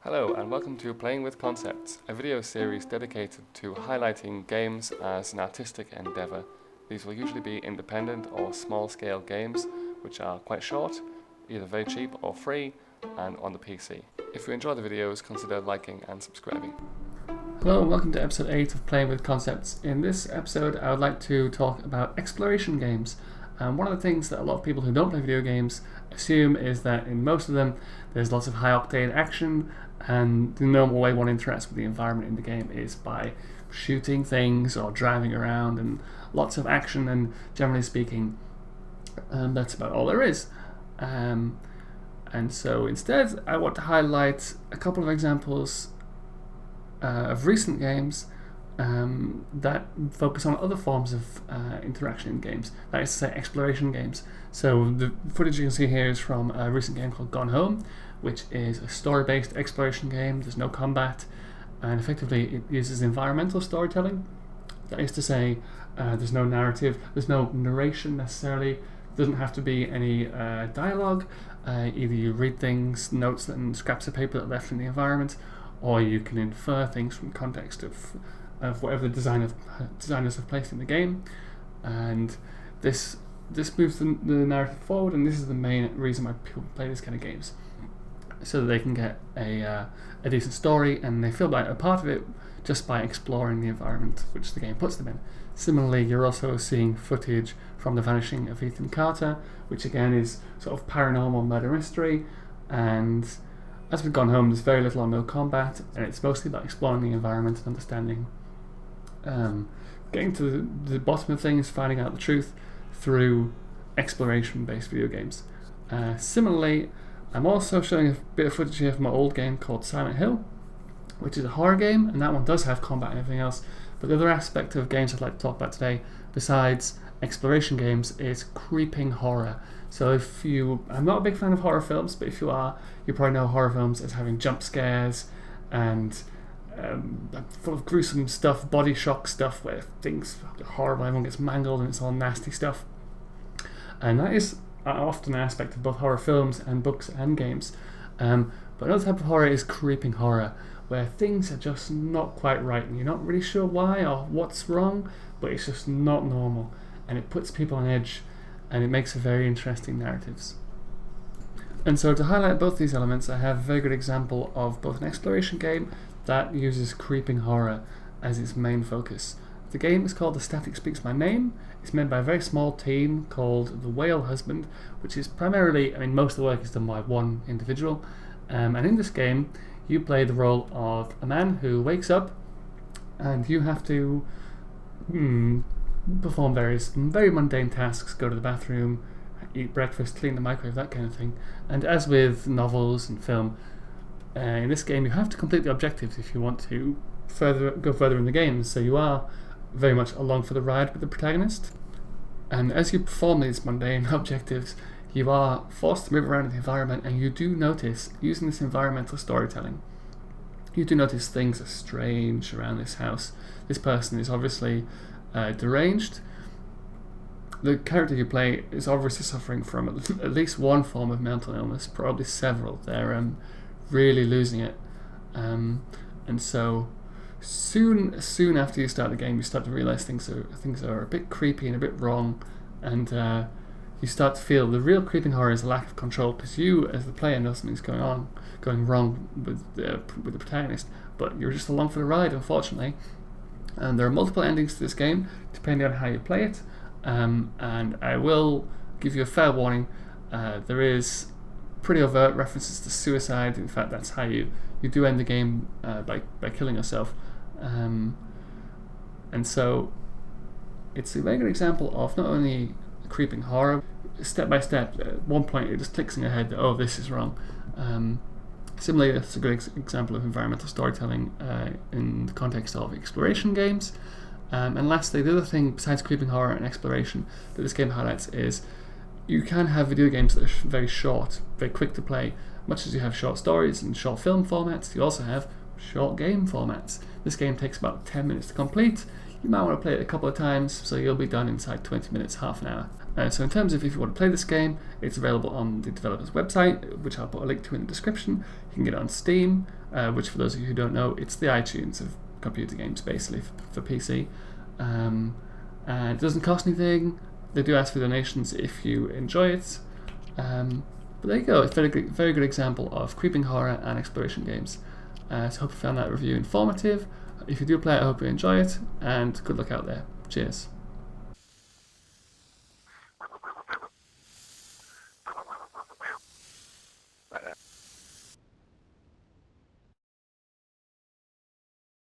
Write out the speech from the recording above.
Hello and welcome to Playing with Concepts, a video series dedicated to highlighting games as an artistic endeavour. These will usually be independent or small-scale games which are quite short, either very cheap or free, and on the PC. If you enjoy the videos, consider liking and subscribing. Hello and welcome to episode 8 of Playing with Concepts. In this episode I would like to talk about exploration games. One of the things that a lot of people who don't play video games assume is that in most of them there's lots of high octane action, and the normal way one interacts with the environment in the game is by shooting things or driving around, and lots of action, and generally speaking that's about all there is. And so instead I want to highlight a couple of examples of recent games that focus on other forms of interaction in games, that is to say exploration games. So the footage you can see here is from a recent game called Gone Home, which is a story-based exploration game. There's no combat, and effectively it uses environmental storytelling. That is to say, there's no narrative, there's no narration necessarily, there doesn't have to be any dialogue. Either you read things, notes and scraps of paper that are left in the environment, or you can infer things from context of whatever the designers have placed in the game, and this moves the narrative forward, and this is the main reason why people play this kind of games, so that they can get a decent story and they feel like a part of it just by exploring the environment which the game puts them in. Similarly, you're also seeing footage from The Vanishing of Ethan Carter, which again is sort of paranormal murder mystery, and as we've gone home, there's very little or no combat, and it's mostly about exploring the environment and understanding, getting to the bottom of things, finding out the truth through exploration-based video games. Similarly, I'm also showing a bit of footage here from an old game called Silent Hill, which is a horror game, and that one does have combat and everything else. But the other aspect of games I'd like to talk about today, besides exploration games, is creeping horror. So I'm not a big fan of horror films, but if you are, you probably know horror films as having jump scares and full of gruesome stuff, body shock stuff where things are horrible, everyone gets mangled and it's all nasty stuff. And that is often an aspect of both horror films and books and games. But another type of horror is creeping horror, where things are just not quite right and you're not really sure why or what's wrong, but it's just not normal, and it puts people on edge, and it makes for very interesting narratives. And so to highlight both these elements, I have a very good example of both an exploration game that uses creeping horror as its main focus. The game is called The Static Speaks My Name. It's made by a very small team called The Whale Husband, which is primarily, most of the work is done by one individual. And in this game, you play the role of a man who wakes up and you have to perform various very mundane tasks, go to the bathroom, eat breakfast, clean the microwave, that kind of thing. And as with novels and film, in this game you have to complete the objectives if you want to go further in the game, so you are very much along for the ride with the protagonist. And as you perform these mundane objectives, you are forced to move around in the environment, and you do notice, using this environmental storytelling, you do notice things are strange around this house. This person is obviously deranged. The character you play is obviously suffering from at least one form of mental illness, probably several. They're really losing it. And so soon after you start the game, you start to realise things are a bit creepy and a bit wrong, and you start to feel the real creeping horror is a lack of control, because you as the player know something's going wrong with the protagonist, but you're just along for the ride, unfortunately. And there are multiple endings to this game depending on how you play it, and I will give you a fair warning. There is pretty overt references to suicide. In fact, that's how you do end the game, by killing yourself. And so it's a very good example of not only creeping horror, step by step. At one point it just clicks in your head that, oh, this is wrong. Similarly, that's a good example of environmental storytelling in the context of exploration games. And lastly, the other thing besides creeping horror and exploration that this game highlights is you can have video games that are very short, very quick to play. Much as you have short stories and short film formats, you also have short game formats. This game takes about 10 minutes to complete. You might want to play it a couple of times, so you'll be done inside 20 minutes, half an hour. So in terms of if you want to play this game, it's available on the developer's website, which I'll put a link to in the description. You can get it on Steam, which for those of you who don't know, it's the iTunes of computer games basically for PC. And it doesn't cost anything. They do ask for donations if you enjoy it. But there you go, it's a very good example of creeping horror and exploration games. So I hope you found that review informative. If you do play it, I hope you enjoy it, and good luck out there. Cheers.